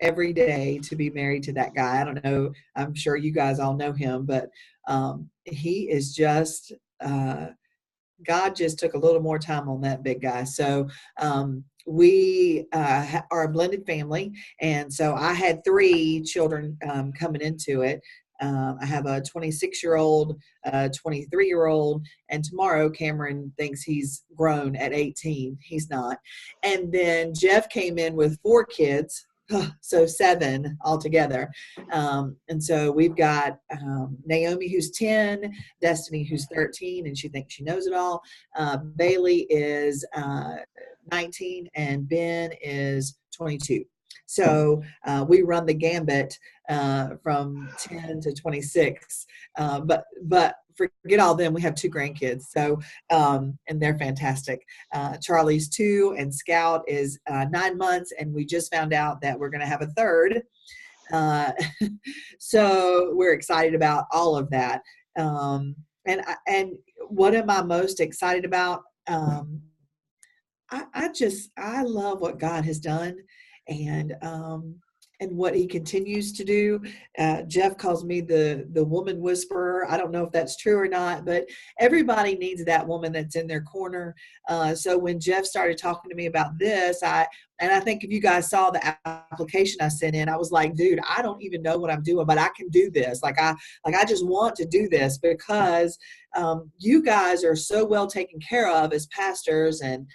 every day to be married to that guy. I don't know. I'm sure you guys all know him, but he is just, God just took a little more time on that big guy. So we are a blended family. And so I had 3 children coming into it. I have a 26-year-old, a 23-year-old, and tomorrow Cameron thinks he's grown at 18. He's not. And then Jeff came in with 4 kids, so 7 altogether. And so we've got Naomi, who's 10, Destiny, who's 13, and she thinks she knows it all. Bailey is 19, and Ben is 22. So we run the gambit from 10 to 26. But forget all them. We have 2 grandkids. So and they're fantastic. Charlie's 2, and Scout is 9 months, and we just found out that we're going to have a third. So we're excited about all of that. And what am I most excited about? I love what God has done, and what he continues to do. Jeff calls me the woman whisperer. I don't know if that's true or not, but everybody needs that woman that's in their corner. So when Jeff started talking to me about this, I think if you guys saw the application I sent in, I was like, dude, I don't even know what I'm doing, but I can do this. I just want to do this because you guys are so well taken care of as pastors, and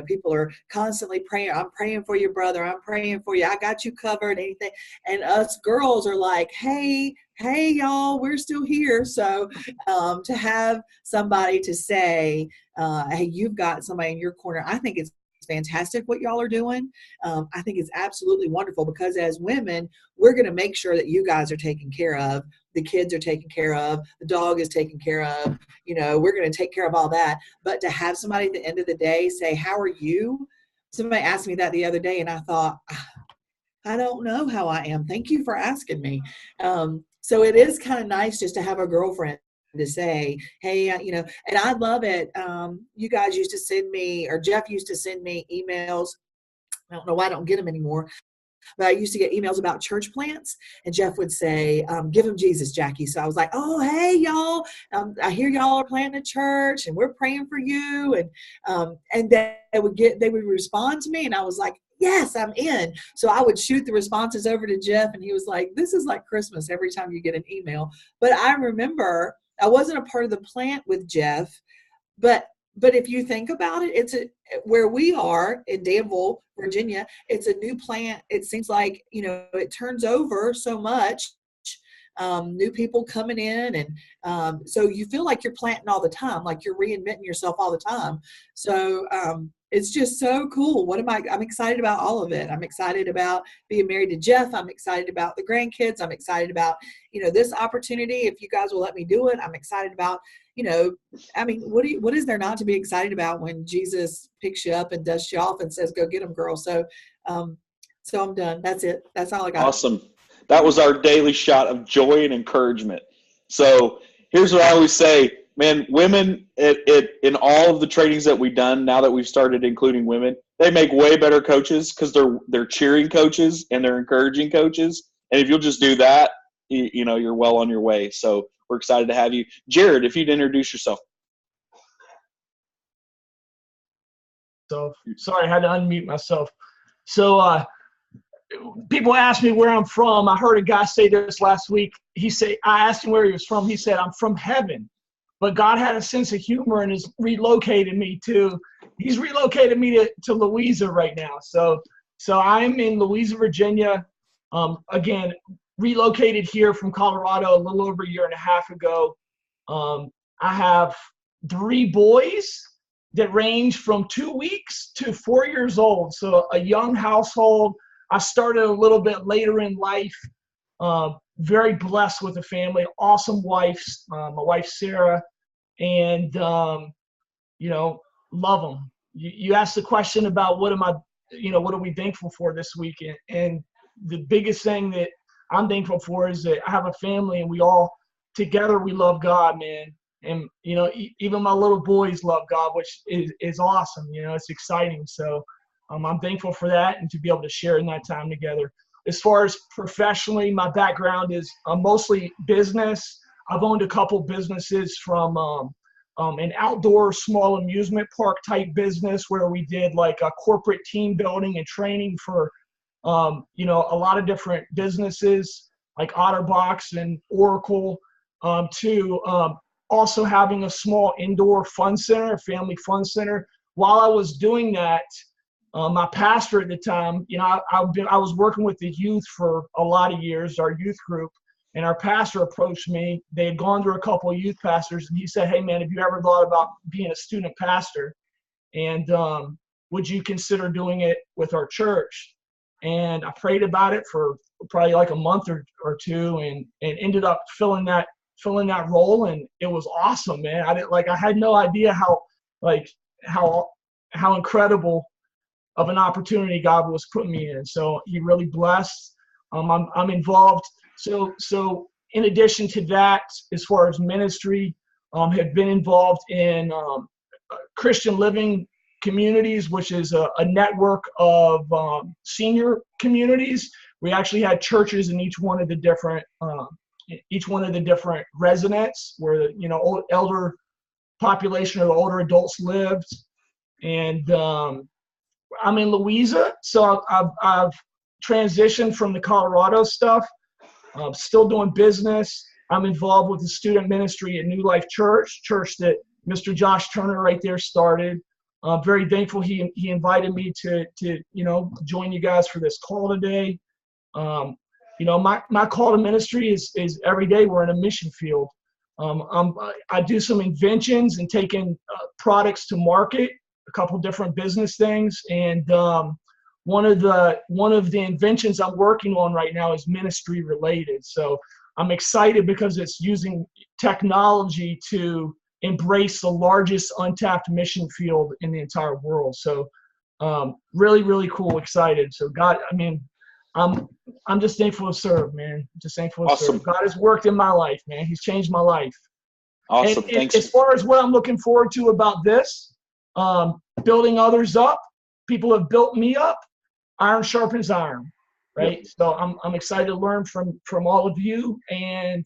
people are constantly praying. I'm praying for your brother. I'm praying for you. I got you covered. Anything. And us girls are like, hey, y'all, we're still here. So to have somebody to say, hey, you've got somebody in your corner, I think it's fantastic what y'all are doing. I think it's absolutely wonderful, because as women, we're going to make sure that you guys are taken care of. The kids are taken care of. The dog is taken care of. We're going to take care of all that. But to have somebody at the end of the day say, how are you? Somebody asked me that the other day, and I thought, I don't know how I am. Thank you for asking me. So it is kind of nice just to have a girlfriend to say, hey, and I love it. You guys used to send me, or Jeff used to send me emails. I don't know why I don't get them anymore, but I used to get emails about church plants, and Jeff would say, give them Jesus, Jackie. So I was like, oh, hey, y'all, I hear y'all are planting a church, and we're praying for you. And they would respond to me, and I was like, yes, I'm in. So I would shoot the responses over to Jeff, and he was like, this is like Christmas every time you get an email. But I remember I wasn't a part of the plant with Jeff, but if you think about it, where we are in Danville, Virginia, it's a new plant. It seems like, it turns over so much, new people coming in. And so you feel like you're planting all the time, like you're reinventing yourself all the time. So it's just so cool. I'm excited about all of it. I'm excited about being married to Jeff. I'm excited about the grandkids. I'm excited about, this opportunity. If you guys will let me do it, I'm excited about, what is there not to be excited about when Jesus picks you up and dusts you off and says, go get them, girl. So I'm done. That's it. That's all I got. Awesome. That was our daily shot of joy and encouragement. So here's what I always say. Man, women in all of the trainings that we've done, now that we've started including women, they make way better coaches because they're cheering coaches and they're encouraging coaches. And if you'll just do that, you're well on your way. So we're excited to have you. Jared, if you'd introduce yourself. So sorry, I had to unmute myself. So people ask me where I'm from. I heard a guy say this last week. I asked him where he was from. He said, I'm from heaven. But God had a sense of humor and he's relocated me to Louisa right now. So I'm in Louisa, Virginia. Again, relocated here from Colorado a little over a year and a half ago. I have 3 boys that range from 2 weeks to 4 years old. So a young household. I started a little bit later in life. Very blessed with a family, awesome wives, my wife Sarah, and love them. You asked the question about what are we thankful for this weekend, and the biggest thing that I'm thankful for is that I have a family, and we all together we love God, man. And even my little boys love God, which is awesome. It's exciting. So I'm thankful for that and to be able to share in that time together. As far as professionally, my background is mostly business. I've owned a couple businesses from an outdoor small amusement park type business where we did like a corporate team building and training for, a lot of different businesses like OtterBox and Oracle, to also having a small indoor fun center, family fun center. While I was doing that, my pastor at the time, I was working with the youth for a lot of years, our youth group, and our pastor approached me. They had gone through a couple of youth pastors, and he said, "Hey, man, have you ever thought about being a student pastor? And would you consider doing it with our church?" And I prayed about it for probably like a month or two, and ended up filling that role, and it was awesome, man. I had no idea how incredible of an opportunity God was putting me in. So He really blessed. I'm involved. So in addition to that, as far as ministry, have been involved in Christian Living Communities, which is a network of senior communities. We actually had churches in each one of the different residents where elder population or the older adults lived. And I'm in Louisa, so I've transitioned from the Colorado stuff. I'm still doing business. I'm involved with the student ministry at New Life Church that Mr. Josh Turner right there started. I'm very thankful he invited me to join you guys for this call today. My call to ministry is every day we're in a mission field. I do some inventions and taking products to market, a couple different business things, and one of the inventions I'm working on right now is ministry related. So I'm excited because it's using technology to embrace the largest untapped mission field in the entire world. So really, really cool, excited. So God, I'm just thankful to serve, man. Just thankful to serve. God has worked in my life, man. He's changed my life. Awesome. And Thanks. as far as what I'm looking forward to about this, building others up, people have built me up. Iron sharpens iron, right? Yep. So I'm excited to learn from all of you, and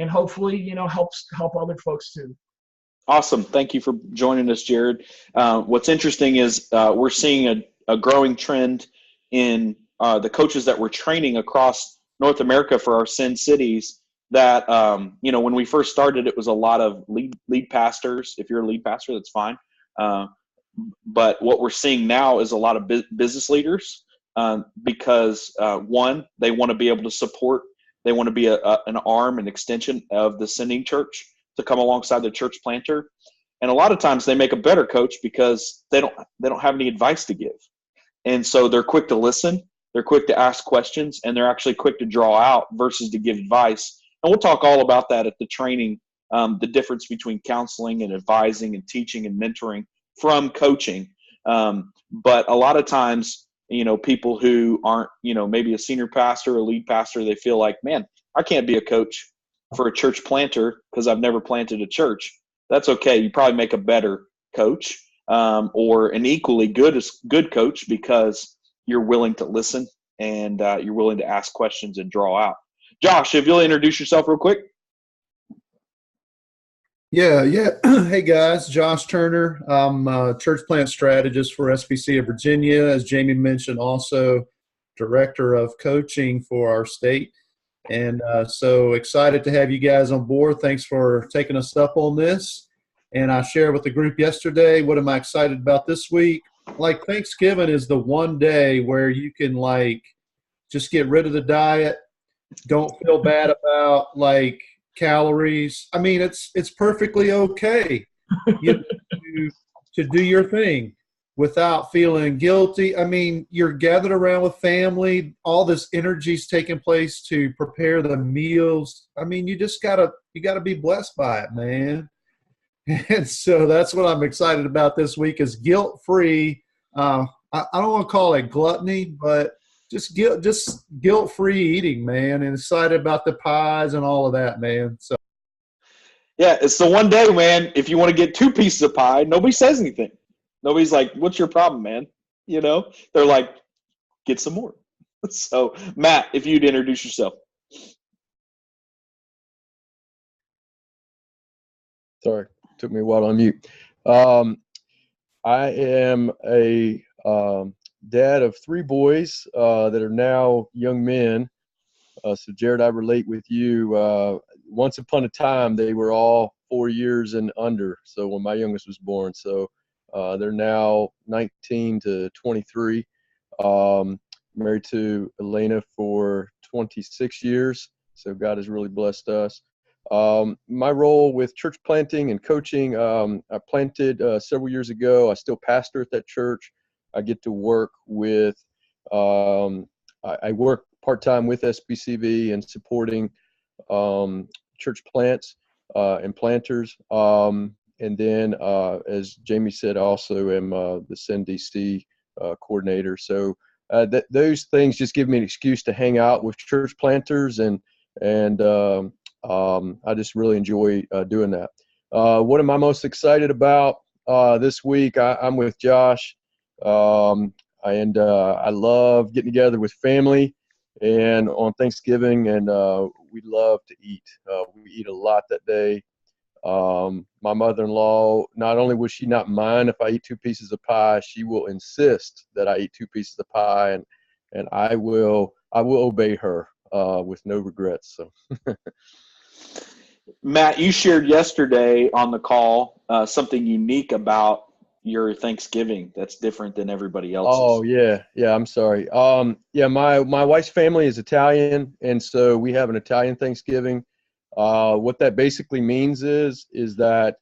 hopefully help other folks too. Awesome. Thank you for joining us, Jared. What's interesting is we're seeing a growing trend in the coaches that we're training across North America for our Sin Cities that, when we first started, it was a lot of lead pastors. If you're a lead pastor, that's fine. But what we're seeing now is a lot of business leaders because, one, they want to be able to support. They want to be an arm, an extension of the sending church to come alongside the church planter. And a lot of times they make a better coach because they don't have any advice to give. And so they're quick to listen, they're quick to ask questions, and they're actually quick to draw out versus to give advice. And we'll talk all about that at the training, the difference between counseling and advising and teaching and mentoring from coaching. But a lot of times, people who aren't, maybe a senior pastor or lead pastor, they feel like, man, I can't be a coach for a church planter because I've never planted a church. That's okay. You probably make a better coach or an equally good coach because you're willing to listen and you're willing to ask questions and draw out. Josh, if you'll introduce yourself real quick. Yeah. Hey, guys. Josh Turner. I'm a church plant strategist for SBC of Virginia. As Jamie mentioned, also director of coaching for our state. And so excited to have you guys on board. Thanks for taking us up on this. And I shared with the group yesterday, what am I excited about this week? Like Thanksgiving is the one day where you can just get rid of the diet. Don't feel bad about calories. I mean, it's perfectly okay to do your thing without feeling guilty. I mean, you're gathered around with family. All this energy's taking place to prepare the meals. I mean, you gotta be blessed by it, man. And so that's what I'm excited about this week is guilt-free. I don't want to call it gluttony, but just guilt-free eating, man, and excited about the pies and all of that, man. So yeah, it's the one day, man. If you want to get 2 pieces of pie, nobody says anything. Nobody's like, "What's your problem, man?" They're like, get some more. So, Matt, if you'd introduce yourself. Sorry, took me a while to unmute. I am a dad of 3 boys that are now young men. So, Jared, I relate with you. Once upon a time, they were all 4 years and under. So when my youngest was born, so they're now 19 to 23. Married to Elena for 26 years. So God has really blessed us. My role with church planting and coaching, I planted several years ago. I still pastor at that church. I get to work with, I work part-time with SBCV and supporting church plants and planters. And then, as Jamie said, I also am the SendDC coordinator. So those things just give me an excuse to hang out with church planters, and I just really enjoy doing that. What am I most excited about this week? I'm with Josh, and I love getting together with family and on Thanksgiving, and we love to eat. We eat a lot that day. My mother-in-law, not only will she not mind if I eat 2 pieces of pie, she will insist that I eat 2 pieces of pie, and I will obey her with no regrets. So. Matt, you shared yesterday on the call something unique about your Thanksgiving that's different than everybody else's. Oh yeah, I'm sorry. Yeah, my wife's family is Italian, and so we have an Italian Thanksgiving. What that basically means is that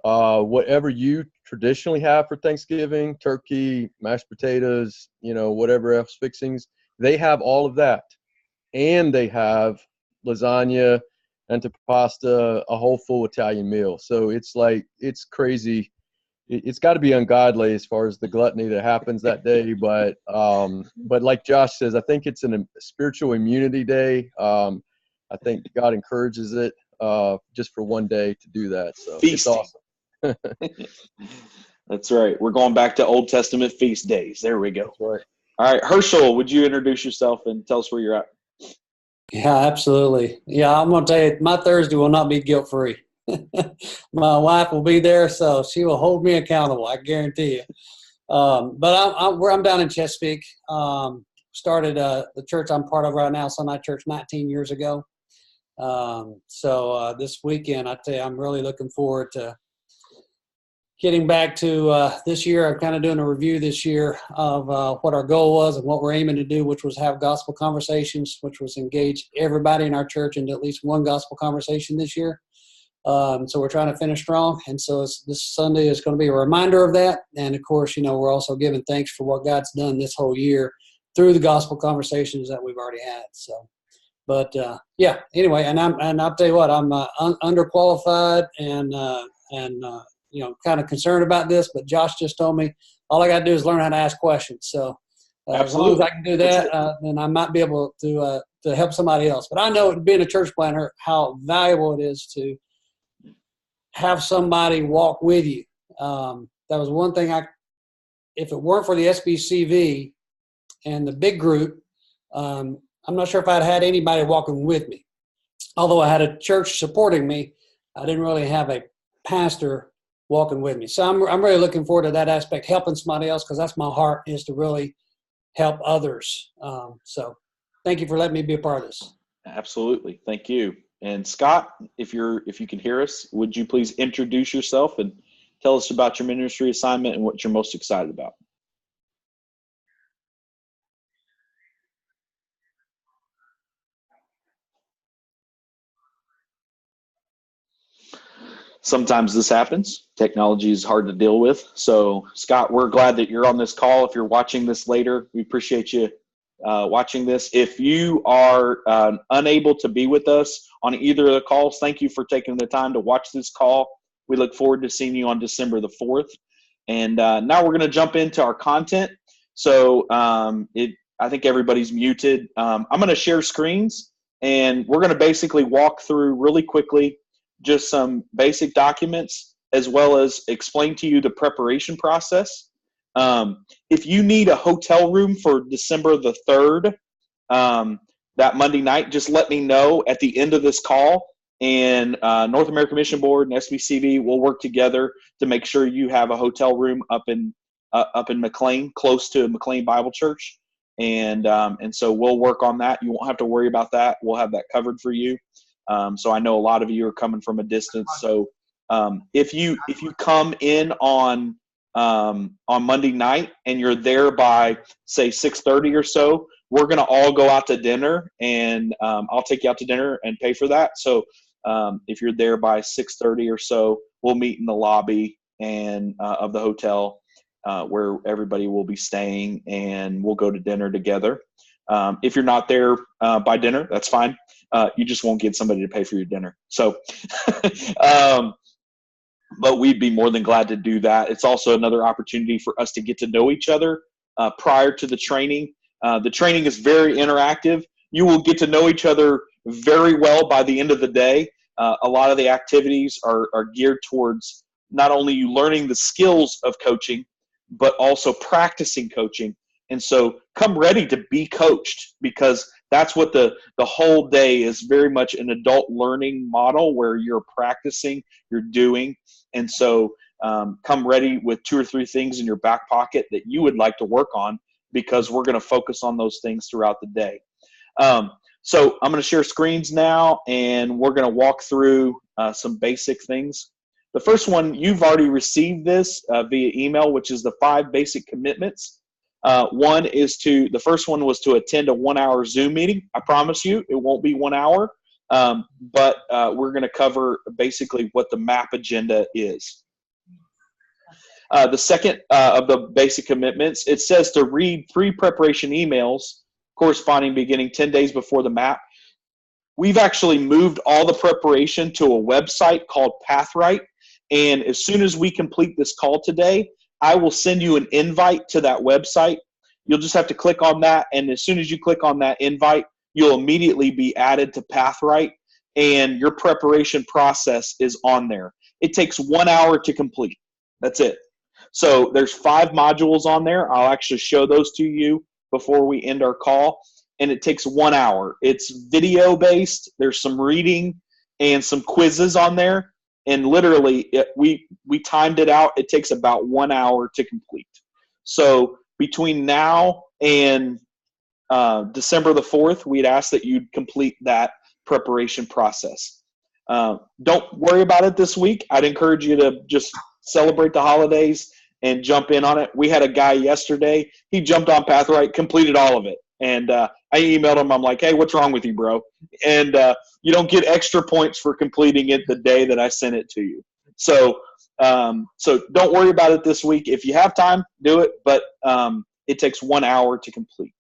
whatever you traditionally have for Thanksgiving, turkey, mashed potatoes, whatever else fixings, they have all of that, and they have lasagna, antipasta, a whole full Italian meal. So it's crazy. It's got to be ungodly as far as the gluttony that happens that day. But like Josh says, I think it's a spiritual immunity day. I think God encourages it just for one day to do that. So Feasting. It's awesome. That's right. We're going back to Old Testament feast days. There we go. That's right. All right, Herschel, would you introduce yourself and tell us where you're at? Yeah, absolutely. Yeah, I'm going to tell you, my Thursday will not be guilt-free. My wife will be there, so she will hold me accountable, I guarantee you. But I'm down in Chesapeake. Started the church I'm part of right now, Sunday Church, 19 years ago. So this weekend, I tell you, I'm really looking forward to getting back to this year. I'm kind of doing a review this year of what our goal was and what we're aiming to do, which was have gospel conversations, which was engage everybody in our church into at least one gospel conversation this year. So we're trying to finish strong. And so this Sunday is going to be a reminder of that. And of course, we're also giving thanks for what God's done this whole year through the gospel conversations that we've already had. So, but yeah, anyway, and I'll tell you what, I'm underqualified and kind of concerned about this, but Josh just told me all I got to do is learn how to ask questions. So as long as I can do that, then I might be able to help somebody else. But I know, being a church planter, how valuable it is to have somebody walk with you. That was one thing if it weren't for the SBCV and the big group, I'm not sure if I'd had anybody walking with me. Although I had a church supporting me, I didn't really have a pastor walking with me. So I'm really looking forward to that aspect, helping somebody else, because that's my heart, is to really help others. So thank you for letting me be a part of this. Absolutely. Thank you. And Scott, if you can hear us, would you please introduce yourself and tell us about your ministry assignment and what you're most excited about? Sometimes this happens. Technology is hard to deal with. So, Scott, we're glad that you're on this call. If you're watching this later, we appreciate you watching this. If you are unable to be with us on either of the calls, thank you for taking the time to watch this call. We look forward to seeing you on December the 4th. And now we're going to jump into our content. So I think everybody's muted. I'm going to share screens, and we're going to basically walk through really quickly just some basic documents, as well as explain to you the preparation process If you need a hotel room for December the 3rd, that Monday night, just let me know at the end of this call, and North American Mission Board and SBCV will work together to make sure you have a hotel room up in McLean, close to McLean Bible Church. And so we'll work on that. You won't have to worry about that. We'll have that covered for you. So I know a lot of you are coming from a distance. So if you come in on Monday night and you're there by say 6:30 or so, we're gonna all go out to dinner, and I'll take you out to dinner and pay for that. So if you're there by 6:30 or so, we'll meet in the lobby and of the hotel. Where everybody will be staying, and we'll go to dinner together. If you're not there by dinner, that's fine. You just won't get somebody to pay for your dinner. So, but we'd be more than glad to do that. It's also another opportunity for us to get to know each other prior to the training. The training is very interactive. You will get to know each other very well by the end of the day. A lot of the activities are geared towards not only you learning the skills of coaching, but also practicing coaching. And so come ready to be coached, because that's what the whole day is, very much an adult learning model where you're practicing, you're doing. And so come ready with 2 or 3 things in your back pocket that you would like to work on, because we're going to focus on those things throughout the day. So I'm going to share screens now, and we're going to walk through some basic things. The first one, you've already received this via email, which is the 5 basic commitments. The first one was to attend a 1-hour Zoom meeting. I promise you it won't be 1 hour, but we're going to cover basically what the MAP agenda is. The second of the basic commitments, it says to read 3 preparation emails corresponding beginning 10 days before the MAP. We've actually moved all the preparation to a website called Pathright. And as soon as we complete this call today, I will send you an invite to that website. You'll just have to click on that. And as soon as you click on that invite, you'll immediately be added to Pathright, and your preparation process is on there. It takes 1 hour to complete. That's it. So there's 5 modules on there. I'll actually show those to you before we end our call. And it takes 1 hour. It's video based. There's some reading and some quizzes on there. And literally, we timed it out. It takes about 1 hour to complete. So between now and December the 4th, we'd ask that you complete that preparation process. Don't worry about it this week. I'd encourage you to just celebrate the holidays and jump in on it. We had a guy yesterday. He jumped on Pathright, completed all of it. And I emailed him. I'm like, hey, what's wrong with you, bro? And you don't get extra points for completing it the day that I sent it to you. So don't worry about it this week. If you have time, do it. But it takes 1 hour to complete.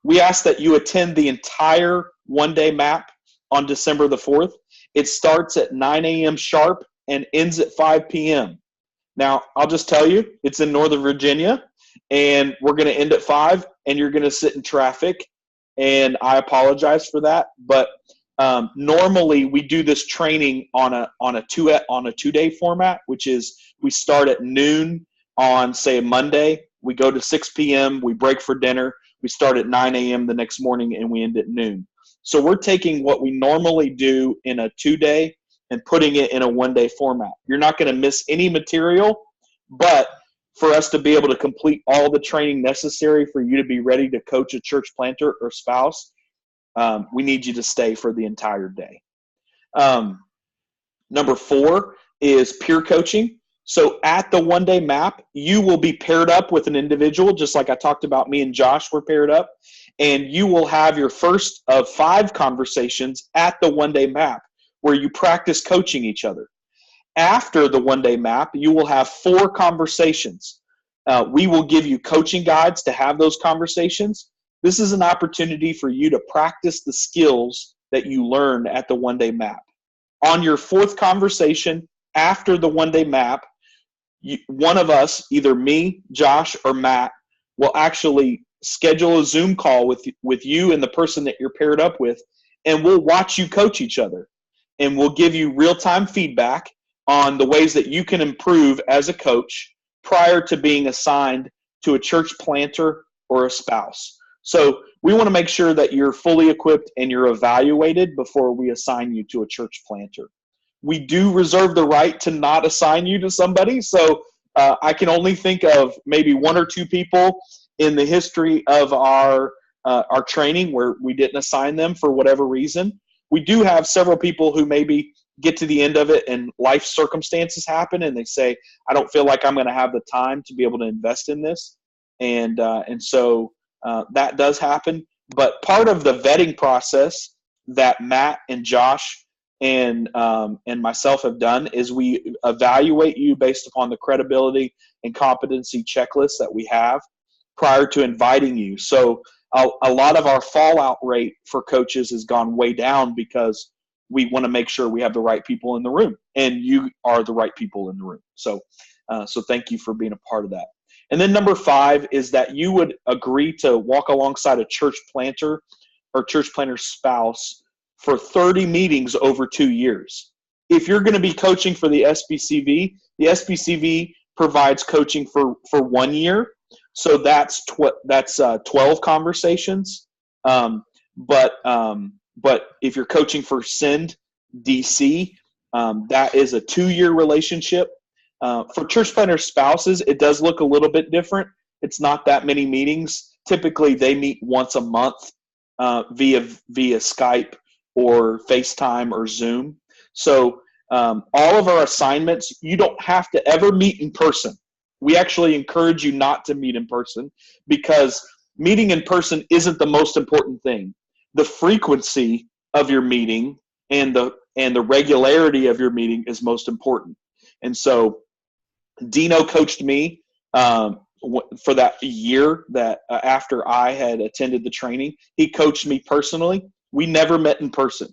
We ask that you attend the entire one-day MAP on December the 4th. It starts at 9 a.m. sharp and ends at 5 p.m. Now, I'll just tell you, it's in Northern Virginia, and we're going to end at 5, and you're going to sit in traffic, and I apologize for that. But normally we do this training on a 2-day format, which is we start at noon on, say, a Monday. We go to 6 p.m. We break for dinner. We start at 9 a.m. the next morning, and we end at noon. So we're taking what we normally do in a 2-day and putting it in a 1-day format. You're not going to miss any material, but for us to be able to complete all the training necessary for you to be ready to coach a church planter or spouse, we need you to stay for the entire day. Number 4 is peer coaching. So at the 1-day MAP, you will be paired up with an individual, just like I talked about, me and Josh were paired up, and you will have your first of 5 conversations at the 1-day MAP where you practice coaching each other. After the 1-day MAP, you will have 4 conversations. We will give you coaching guides to have those conversations. This is an opportunity for you to practice the skills that you learned at the 1-day MAP. On your 4th conversation after the 1-day MAP, one of us, either me, Josh, or Matt, will actually schedule a Zoom call with you and the person that you're paired up with, and we'll watch you coach each other. And we'll give you real-time feedback on the ways that you can improve as a coach prior to being assigned to a church planter or a spouse. So we want to make sure that you're fully equipped and you're evaluated before we assign you to a church planter. We do reserve the right to not assign you to somebody. So I can only think of maybe one or two people in the history of our training where we didn't assign them for whatever reason. We do have several people who maybe get to the end of it and life circumstances happen and they say, I don't feel like I'm going to have the time to be able to invest in this. And so that does happen. But part of the vetting process that Matt and Josh and myself have done is we evaluate you based upon the credibility and competency checklist that we have prior to inviting you. So a lot of our fallout rate for coaches has gone way down because we want to make sure we have the right people in the room, and you are the right people in the room. So thank you for being a part of that. And then number 5 is that you would agree to walk alongside a church planter or church planter spouse for 30 meetings over 2 years. If you're going to be coaching for the SBCV provides coaching for 1 year. So that's 12 conversations. But if you're coaching for SEND DC, that is a 2-year relationship. For church planter spouses, it does look a little bit different. It's not that many meetings. Typically, they meet once a month via Skype or FaceTime or Zoom. So all of our assignments, you don't have to ever meet in person. We actually encourage you not to meet in person because meeting in person isn't the most important thing. The frequency of your meeting and the regularity of your meeting is most important. And so Dino coached me for that year that after I had attended the training. He coached me personally. We never met in person.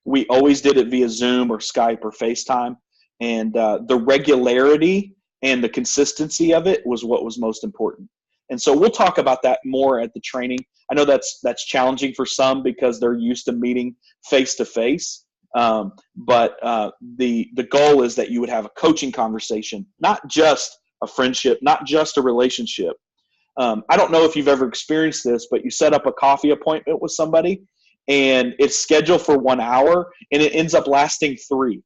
We always did it via Zoom or Skype or FaceTime. And the regularity and the consistency of it was what was most important. And so we'll talk about that more at the training. I know that's challenging for some because they're used to meeting face-to-face. But the goal is that you would have a coaching conversation, not just a friendship, not just a relationship. I don't know if you've ever experienced this, but you set up a coffee appointment with somebody and it's scheduled for 1 hour and it ends up lasting 3.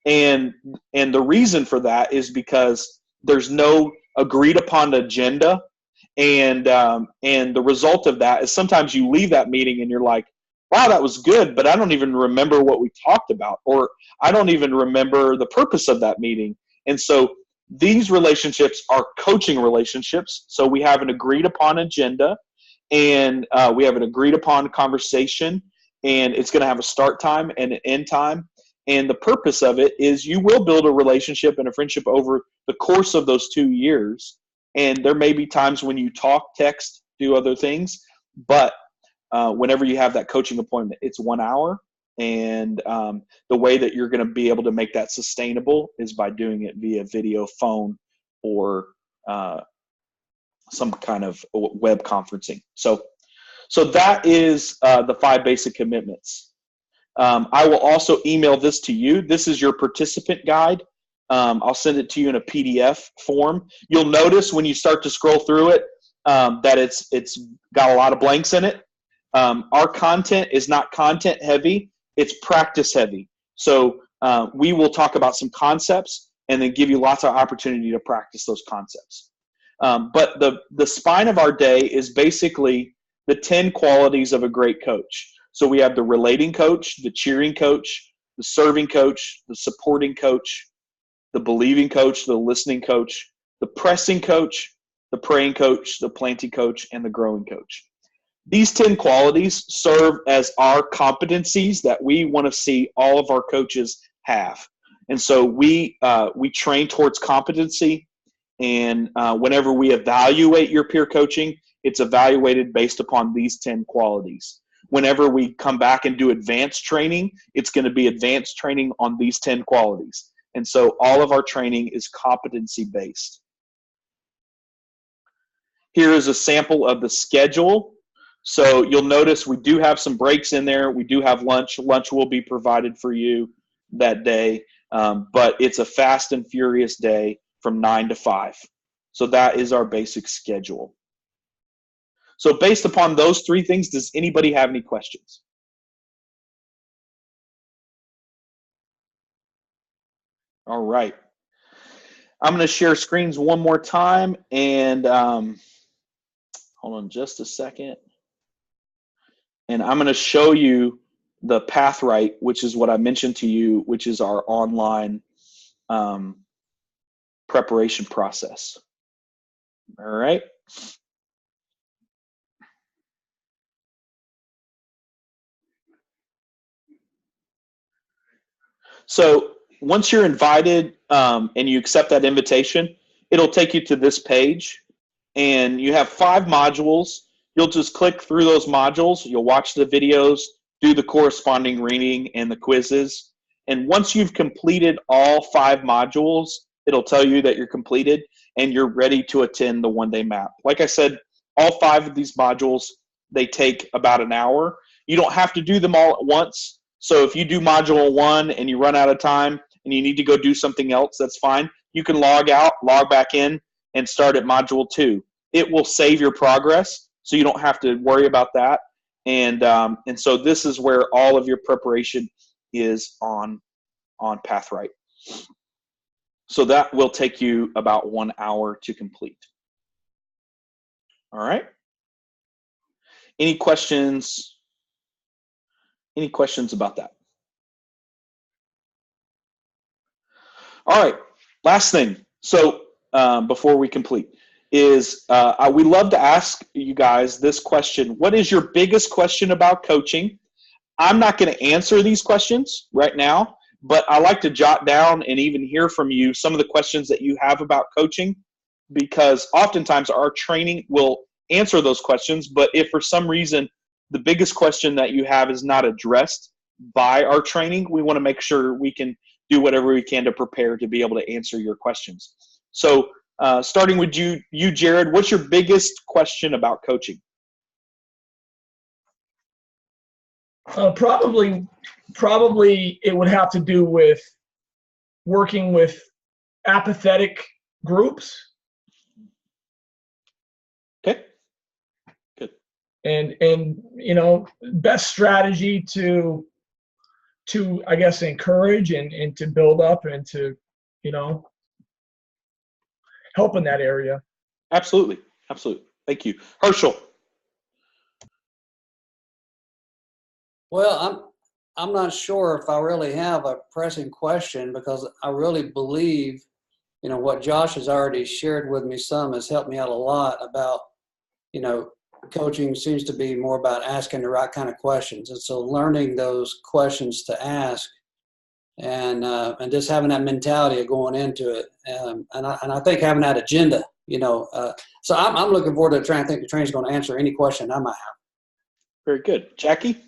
And the reason for that is because there's no agreed upon agenda. And the result of that is sometimes you leave that meeting and you're like, wow, that was good, but I don't even remember what we talked about, or I don't even remember the purpose of that meeting. And so these relationships are coaching relationships. So we have an agreed upon agenda and we have an agreed upon conversation, and it's going to have a start time and an end time. And the purpose of it is you will build a relationship and a friendship over the course of those 2 years. And there may be times when you talk, text, do other things, but whenever you have that coaching appointment, it's 1 hour. And the way that you're going to be able to make that sustainable is by doing it via video, phone, or some kind of web conferencing. So that is the 5 basic commitments. I will also email this to you. This is your participant guide. I'll send it to you in a PDF form. You'll notice when you start to scroll through it that it's got a lot of blanks in it. Our content is not content heavy, it's practice heavy. So we will talk about some concepts and then give you lots of opportunity to practice those concepts. But the spine of our day is basically the 10 qualities of a great coach. So we have the relating coach, the cheering coach, the serving coach, the supporting coach, the believing coach, the listening coach, the pressing coach, the praying coach, the planting coach, and the growing coach. These 10 qualities serve as our competencies that we want to see all of our coaches have. And so we train towards competency. And whenever we evaluate your peer coaching, it's evaluated based upon these 10 qualities. Whenever we come back and do advanced training, it's going to be advanced training on these 10 qualities. And so all of our training is competency-based. Here is a sample of the schedule. So you'll notice we do have some breaks in there. We do have lunch. Lunch will be provided for you that day. But it's a fast and furious day from 9 to 5. So that is our basic schedule. So based upon those three things, does anybody have any questions? All right. I'm going to share screens one more time, and hold on just a second. And I'm going to show you the PathRight, which is what I mentioned to you, which is our online preparation process. All right. So once you're invited and you accept that invitation, it'll take you to this page, and you have 5 modules. You'll just click through those modules. You'll watch the videos, do the corresponding reading and the quizzes. And once you've completed all 5 modules, it'll tell you that you're completed and you're ready to attend the one-day map. Like I said, all 5 of these modules, they take about an hour. You don't have to do them all at once. So if you do module 1 and you run out of time and you need to go do something else, that's fine. You can log out, log back in, and start at module 2. It will save your progress, so you don't have to worry about that. And so this is where all of your preparation is on PathRight. So that will take you about 1 hour to complete. All right. Any questions? Any questions about that? All right, last thing. So before we complete is we love to ask you guys this question. What is your biggest question about coaching? I'm not going to answer these questions right now, but I like to jot down and even hear from you some of the questions that you have about coaching, because oftentimes our training will answer those questions, but if for some reason the biggest question that you have is not addressed by our training, we want to make sure we can do whatever we can to prepare to be able to answer your questions. So starting with you, Jared, what's your biggest question about coaching? Probably it would have to do with working with apathetic groups. Okay. Good. And you know, best strategy to I guess encourage and to build up and to, you know, help in that area. Absolutely. Absolutely. Thank you. Herschel. Well, I'm not sure if I really have a pressing question, because I really believe, you know, what Josh has already shared with me some has helped me out a lot about, you know, coaching seems to be more about asking the right kind of questions. And so learning those questions to ask and just having that mentality of going into it. And I think having that agenda, you know, so I'm looking forward to trying. I think the training's going to answer any question I might have. Very good. Jackie?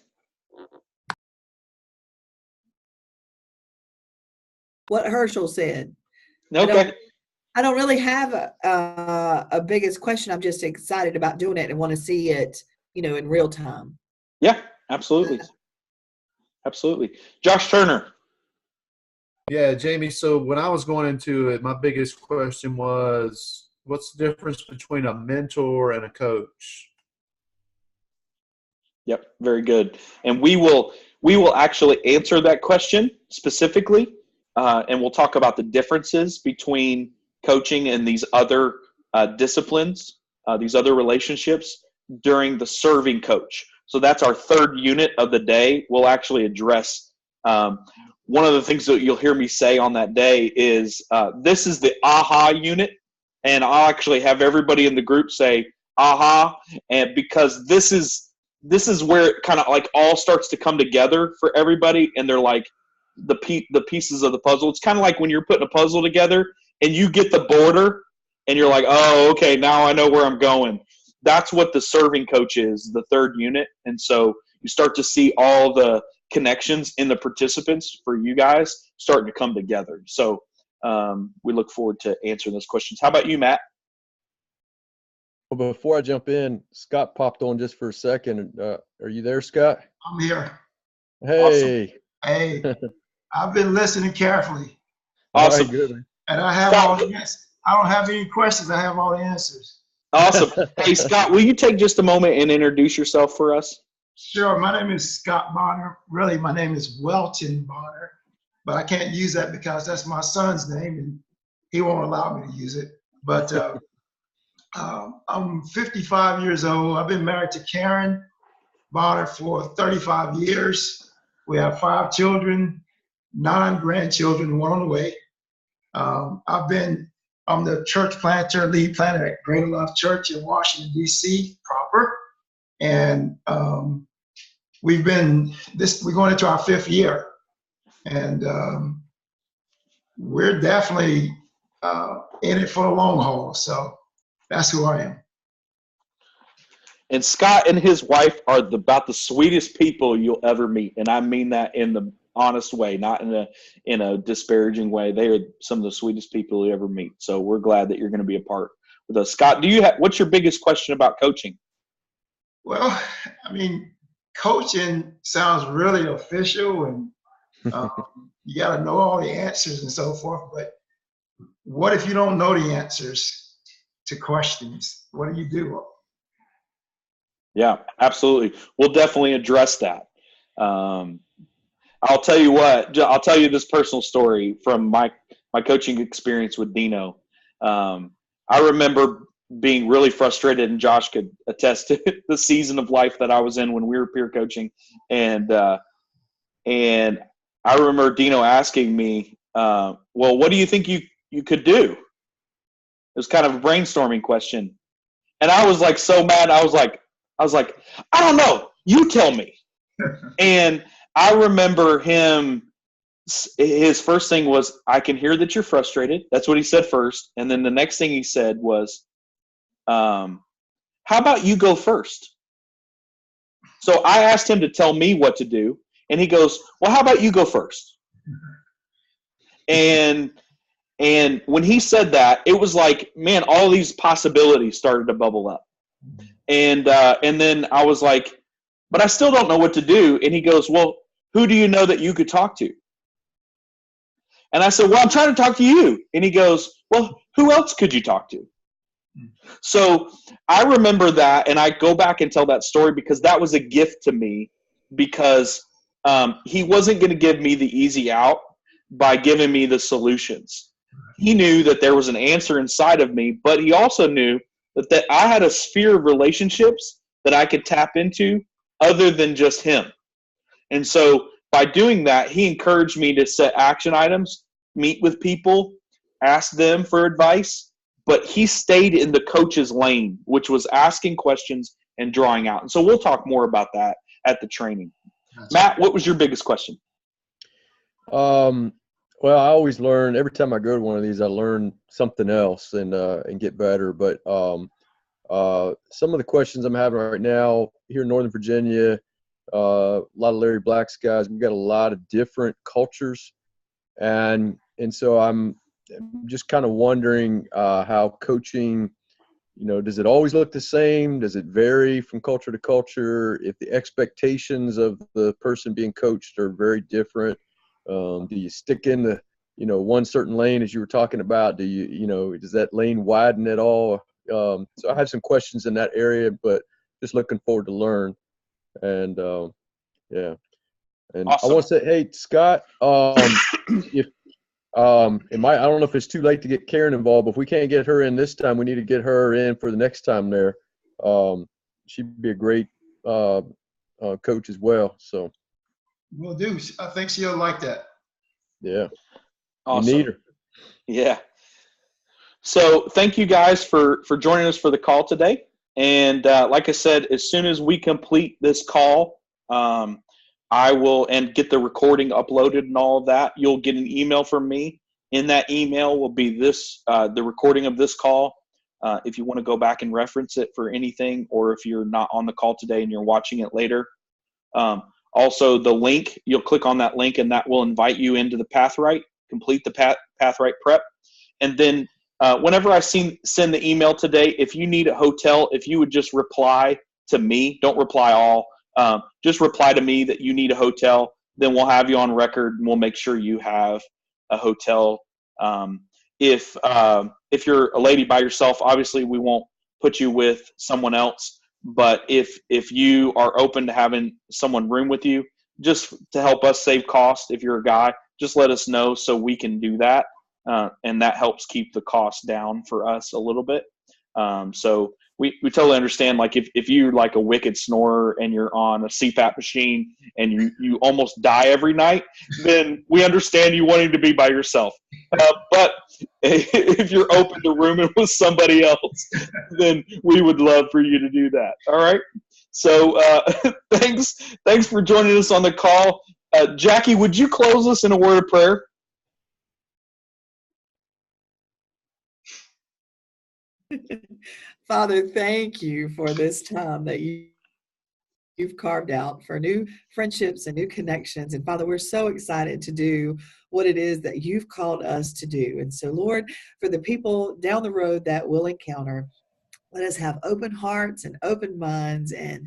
What Herschel said. Okay. I don't really have a biggest question. I'm just excited about doing it and want to see it, you know, in real time. Yeah, absolutely. Absolutely. Josh Turner. Yeah, Jamie, so when I was going into it, my biggest question was, what's the difference between a mentor and a coach? Yep, very good. And we will actually answer that question specifically, and we'll talk about the differences between coaching and these other disciplines, these other relationships during the serving coach. So that's our third unit of the day. We'll actually address one of the things that you'll hear me say on that day is this is the aha unit, and I'll actually have everybody in the group say aha, and because this is where it kind of like all starts to come together for everybody, and they're like the pieces of the puzzle. It's kind of like when you're putting a puzzle together and you get the border and you're like, oh, okay, now I know where I'm going. That's what the serving coach is, the third unit. And so you start to see all the connections in the participants for you guys starting to come together. So we look forward to answering those questions. How about you, Matt? Well, before I jump in, Scott popped on just for a second. Are you there, Scott? I'm here. Hey. Awesome. Hey, I've been listening carefully. Awesome. All right, good. And I have all the answers. I don't have any questions. I have all the answers. Awesome. Hey, Scott, will you take just a moment and introduce yourself for us? Sure. My name is Scott Bonner. Really, my name is Welton Bonner, but I can't use that because that's my son's name and he won't allow me to use it. But I'm 55 years old. I've been married to Karen Bonner for 35 years. We have 5 children, 9 grandchildren, 1 on the way. I'm the church planter, lead planter at Greater Love Church in Washington, D.C. proper. And we're going into our 5th year. And we're definitely in it for the long haul. So that's who I am. And Scott and his wife are about the sweetest people you'll ever meet. And I mean that in the honest way, not in a disparaging way. They are some of the sweetest people you ever meet. So we're glad that you're going to be a part with us. Scott, what's your biggest question about coaching? Well, I mean, coaching sounds really official and you got to know all the answers and so forth. But what if you don't know the answers to questions? What do you do? Yeah, absolutely. We'll definitely address that. I'll tell you what. I'll tell you this personal story from my coaching experience with Dino. I remember being really frustrated, and Josh could attest to the season of life that I was in when we were peer coaching. And I remember Dino asking me, well, what do you think you could do? It was kind of a brainstorming question. And I was like so mad. I was like, I don't know. You tell me. And I remember his first thing was, I can hear that you're frustrated. That's what he said first. And then the next thing he said was, how about you go first? So I asked him to tell me what to do. And he goes, well, how about you go first? And when he said that, it was like, man, all these possibilities started to bubble up. And then I was like, but I still don't know what to do. And he goes, well, who do you know that you could talk to? And I said, well, I'm trying to talk to you. And he goes, well, who else could you talk to? So I remember that, and I go back and tell that story because that was a gift to me, because he wasn't going to give me the easy out by giving me the solutions. He knew that there was an answer inside of me, but he also knew that I had a sphere of relationships that I could tap into other than just him. And so by doing that, he encouraged me to set action items, meet with people, ask them for advice, but he stayed in the coach's lane, which was asking questions and drawing out. And so we'll talk more about that at the training. Matt, what was your biggest question? Well, I always learn every time I go to one of these. I learn something else and get better. But some of the questions I'm having right now here in Northern Virginia, a lot of Larry Black's guys. We've got a lot of different cultures, and so I'm just kind of wondering how coaching. Does it always look the same? Does it vary from culture to culture? If the expectations of the person being coached are very different. Do you stick in the, one certain lane as you were talking about? Do you, does that lane widen at all? So I have some questions in that area, but just looking forward to learn. And yeah. And Awesome. I want to say, hey, Scott, if I don't know if it's too late to get Karen involved, but if we can't get her in this time, we need to get her in for the next time there. She'd be a great coach as well. So. Will do. I think she'll like that. Yeah. Awesome. You need her. Yeah. So thank you guys for joining us for the call today. And like I said, as soon as we complete this call, I will get the recording uploaded and all of that. You'll get an email from me. In that email will be the recording of this call. If you want to go back and reference it for anything, or if you're not on the call today and you're watching it later. Also, the link, you'll click on that link, and that will invite you into the PathRight, complete the PathRight prep. And then whenever I send the email today, if you need a hotel, if you would just reply to me, don't reply all, just reply to me that you need a hotel, then we'll have you on record, and we'll make sure you have a hotel. if you're a lady by yourself, obviously we won't put you with someone else. But if you are open to having someone room with you, just to help us save cost, if you're a guy, just let us know so we can do that, and that helps keep the cost down for us a little bit. So we totally understand, like if you're like a wicked snorer and you're on a CPAP machine and you almost die every night, then we understand you wanting to be by yourself. But if you're open to rooming with somebody else, then we would love for you to do that. All right. So thanks for joining us on the call. Jackie, would you close us in a word of prayer? Father, thank you for this time that you've carved out for new friendships and new connections. And Father, we're so excited to do what it is that you've called us to do. And so, Lord, for the people down the road that we'll encounter, let us have open hearts and open minds, and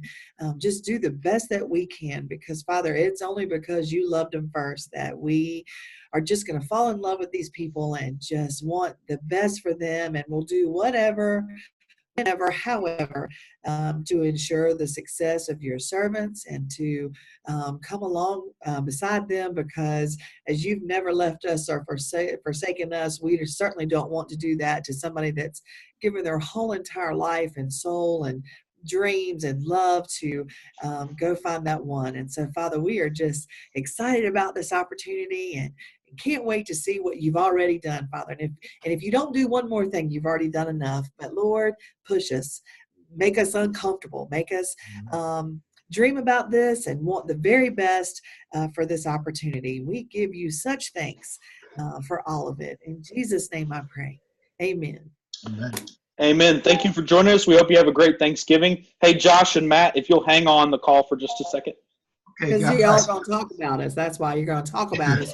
just do the best that we can, because Father, it's only because you loved them first that we are just going to fall in love with these people and just want the best for them, and we'll do whatever, whenever, however, to ensure the success of your servants, and to come along beside them, because as you've never left us or forsaken us, we certainly don't want to do that to somebody that's given their whole entire life and soul and dreams and love to go find that one. And so, Father, we are just excited about this opportunity and can't wait to see what you've already done, Father. And if you don't do one more thing, you've already done enough. But Lord, push us, make us uncomfortable, make us dream about this and want the very best for this opportunity. We give you such thanks for all of it. In Jesus' name I pray. Amen. Amen. Amen. Thank you for joining us. We hope you have a great Thanksgiving. Hey, Josh and Matt, if you'll hang on the call for just a second. Okay, Because God y'all bless. are going to talk about us. That's why you're going to talk about us.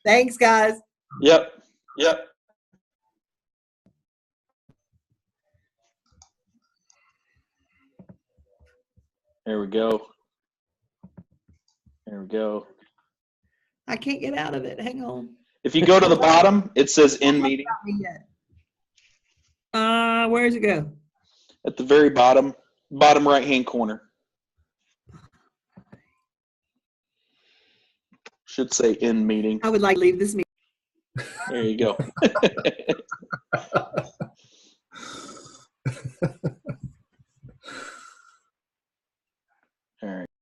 Thanks, guys. Yep. There we go. I can't get out of it. Hang on. If you go to the bottom, it says end meeting. Where does it go? At the very bottom right-hand corner. Should say end meeting. I would like to leave this meeting. There you go.